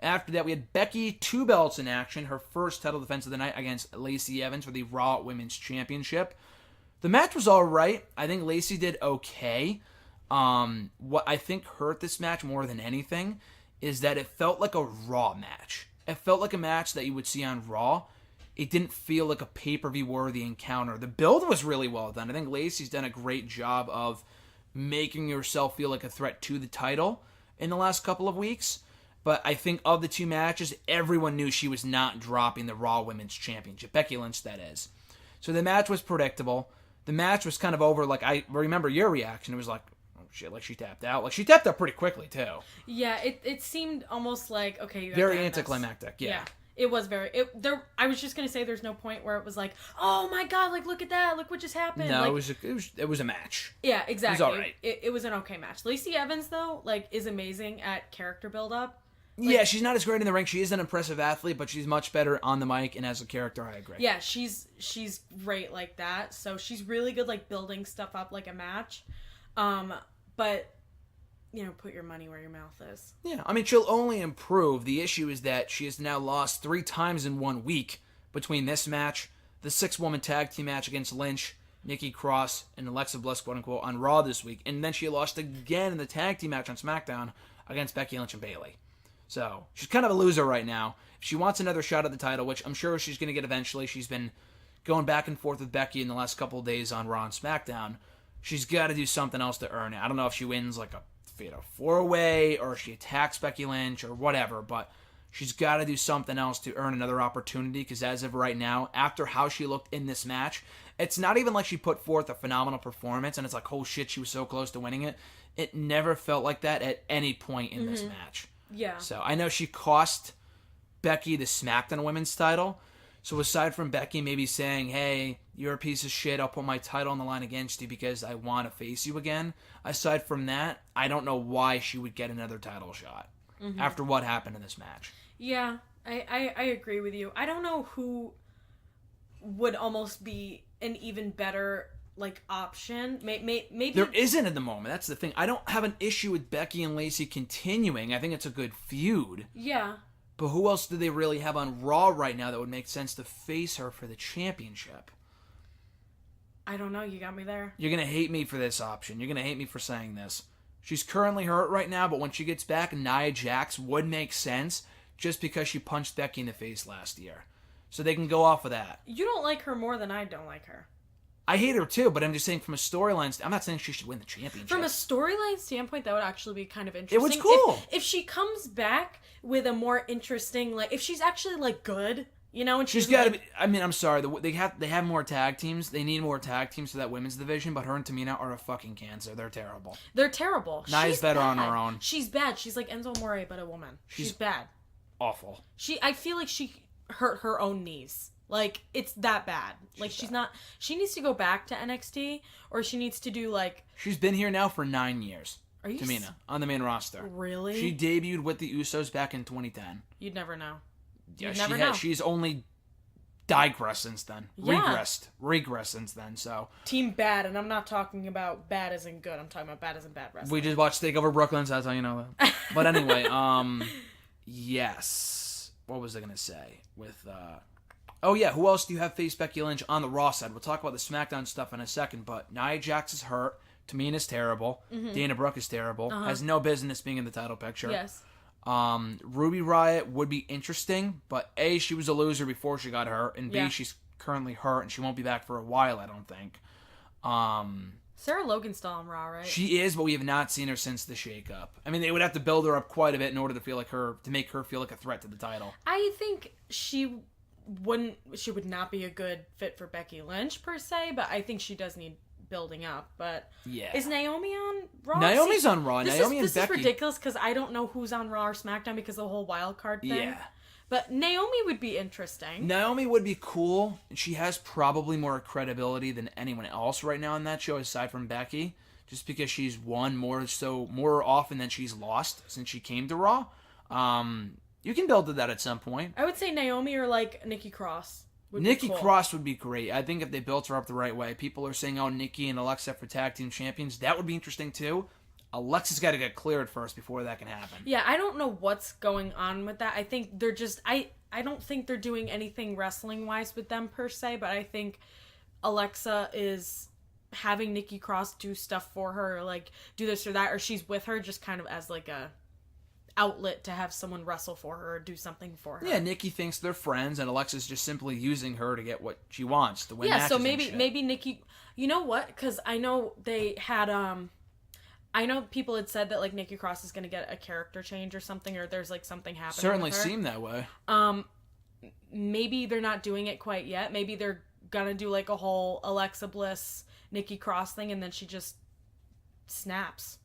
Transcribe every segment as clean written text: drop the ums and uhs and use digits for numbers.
After that, we had Becky, 2 belts in action, her first title defense of the night against Lacey Evans for the Raw Women's Championship. The match was all right. I think Lacey did okay. What I think hurt this match more than anything is that it felt like a Raw match. It felt like a match that you would see on Raw. It didn't feel like a pay-per-view worthy encounter. The build was really well done. I think Lacey's done a great job of making herself feel like a threat to the title in the last couple of weeks. But I think of the 2 matches, everyone knew she was not dropping the Raw Women's Championship. Becky Lynch, that is. So the match was predictable. The match was kind of over. Like, I remember your reaction. It was like, oh shit, like she tapped out. Like, she tapped out pretty quickly, too. Yeah, it seemed almost like, okay, you have very to end anticlimactic, yeah. It was very... I was just going to say there's no point where it was like, oh my god, like, look at that, look what just happened. No, like, it was a match. Yeah, exactly. It was all right. It was an okay match. Lacey Evans, though, like, is amazing at character build-up. Like, yeah, she's not as great in the ring. She is an impressive athlete, but she's much better on the mic and as a character, I agree. Yeah, she's great like that. So she's really good, like, building stuff up like a match. But, you know, put your money where your mouth is. Yeah, I mean, she'll only improve. The issue is that she has now lost 3 times in 1 week between this match, the 6-woman tag team match against Lynch, Nikki Cross, and Alexa Bliss, quote-unquote, on Raw this week. And then she lost again in the tag team match on SmackDown against Becky Lynch and Bayley. So, she's kind of a loser right now. If she wants another shot at the title, which I'm sure she's going to get eventually, she's been going back and forth with Becky in the last couple of days on Raw and SmackDown, she's got to do something else to earn it. I don't know if she wins like a Fatal 4-Way or if she attacks Becky Lynch or whatever, but she's got to do something else to earn another opportunity, because as of right now, after how she looked in this match, it's not even like she put forth a phenomenal performance and it's like, oh shit, she was so close to winning it. It never felt like that at any point in this match. Yeah. So I know she cost Becky the SmackDown Women's title. So aside from Becky maybe saying, hey, you're a piece of shit, I'll put my title on the line against you because I want to face you again. Aside from that, I don't know why she would get another title shot after what happened in this match. Yeah, I agree with you. I don't know who would almost be an even better like option. Maybe there isn't at the moment. That's the thing. I don't have an issue with Becky and Lacey continuing. I think it's a good feud. Yeah. But who else do they really have on Raw right now that would make sense to face her for the championship? I don't know. You got me there. You're going to hate me for this option. You're going to hate me for saying this. She's currently hurt right now, but when she gets back, Nia Jax would make sense just because she punched Becky in the face last year. So they can go off of that. You don't like her more than I don't like her. I hate her too, but I'm just saying from a storyline... I'm not saying she should win the championship. From a storyline standpoint, that would actually be kind of interesting. It was cool. If she comes back with a more interesting... like, if she's actually, like, good, you know? And she's got to be... I mean, I'm sorry. They have more tag teams. They need more tag teams for that women's division, but her and Tamina are a fucking cancer. They're terrible. They're terrible. Nia's better on her own. She's bad. She's like Enzo Amore, but a woman. She's bad. Awful. I feel like she hurt her own knees. Like, it's that bad. Like, she's not... She needs to go back to NXT, or she needs to do, like... She's been here now for 9 years. Are you... Tamina, on the main roster. Really? She debuted with the Usos back in 2010. You'd never know. Yeah, she's only digressed since then. Yeah. Regressed since then, so... Team bad, and I'm not talking about bad as in good. I'm talking about bad as in bad wrestling. We just watched TakeOver Brooklyn, so that's how you know that. But anyway, yes. What was I going to say? With, Oh, yeah, who else do you have face Becky Lynch on the Raw side? We'll talk about the SmackDown stuff in a second, but Nia Jax is hurt. Tamina's terrible. Dana Brooke is terrible. Has no business being in the title picture. Yes. Ruby Riott would be interesting, but A, she was a loser before she got hurt, and B, she's currently hurt, and she won't be back for a while, I don't think. Sarah Logan's still on Raw, right? She is, but we have not seen her since the shakeup. I mean, they would have to build her up quite a bit in order to make her feel like a threat to the title. I think she would not be a good fit for Becky Lynch per se, but I think she does need building up. But yeah, is Naomi on Raw? Naomi's on Raw. This is ridiculous because I don't know who's on Raw or SmackDown because of the whole wild card thing. Yeah, but Naomi would be interesting. Naomi would be cool. She has probably more credibility than anyone else right now on that show, aside from Becky, just because she's won more often than she's lost since she came to Raw. You can build to that at some point. I would say Naomi or like Nikki Cross. Nikki Cross would be great. I think if they built her up the right way. People are saying, oh, Nikki and Alexa for tag team champions. That would be interesting too. Alexa's got to get cleared first before that can happen. Yeah, I don't know what's going on with that. I think they're just... I don't think they're doing anything wrestling-wise with them, per se, but I think Alexa is having Nikki Cross do stuff for her, like, do this or that, or she's with her just kind of as, like, a outlet to have someone wrestle for her or do something for her. Yeah, Nikki thinks they're friends, and Alexa's just simply using her to get what she wants, to win yeah, matches so and shit. maybe Nikki... You know what? Because I know they had... I know people had said that, like, Nikki Cross is going to get a character change or something, or there's, like, something happening Certainly with her. seemed that way. Maybe they're not doing it quite yet. Maybe they're going to do, like, a whole Alexa Bliss, Nikki Cross thing, and then she just snaps.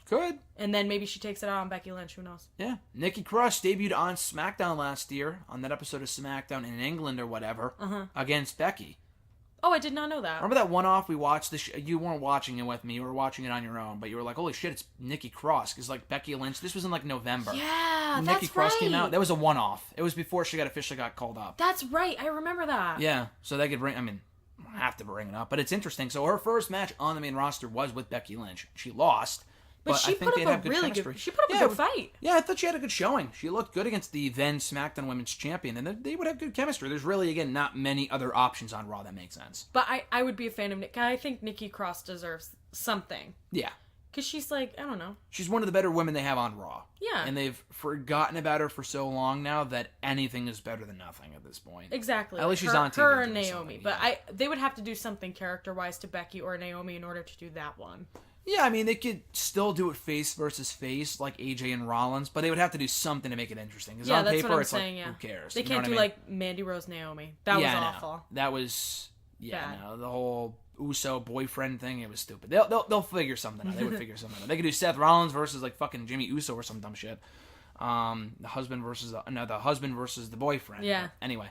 Good. And then maybe she takes it out on Becky Lynch. Who knows? Yeah. Nikki Cross debuted on SmackDown last year, on that episode of SmackDown in England or whatever, against Becky. Oh, I did not know that. Remember that one-off we watched? You weren't watching it with me. You were watching it on your own. But you were like, holy shit, it's Nikki Cross. Because, like, Becky Lynch, this was in, like, November. Yeah, when that's Nikki Cross came out. right. That was a one-off. It was before she officially got called up. That's right. I remember that. Yeah. So they could bring... I mean, I don't have to bring it up. But it's interesting. So her first match on the main roster was with Becky Lynch. She lost. But she I think put they'd up have a good really chemistry. good... She put up a good fight. Yeah, I thought she had a good showing. She looked good against the then SmackDown Women's Champion, and they would have good chemistry. There's really, again, not many other options on Raw that make sense. But I would be a fan of Nick. I think Nikki Cross deserves something. Yeah. Because she's like, I don't know. She's one of the better women they have on Raw. Yeah. And they've forgotten about her for so long now that anything is better than nothing at this point. Exactly. At least she's her, on TV. Her and doing Naomi. something, But yeah. they would have to do something character-wise to Becky or Naomi in order to do that one. Yeah, I mean, they could still do it face versus face, like AJ and Rollins, but they would have to do something to make it interesting. Because on that's paper, what I'm it's saying, like, yeah. who cares? They You know can't what do, I mean? like, Mandy Rose Naomi. That was awful. That was... Yeah, Bad. no, the whole Uso boyfriend thing, it was stupid. They'll figure something out. They would figure something out. They could do Seth Rollins versus, like, fucking Jimmy Uso or some dumb shit. The husband versus the boyfriend. Yeah. But anyway.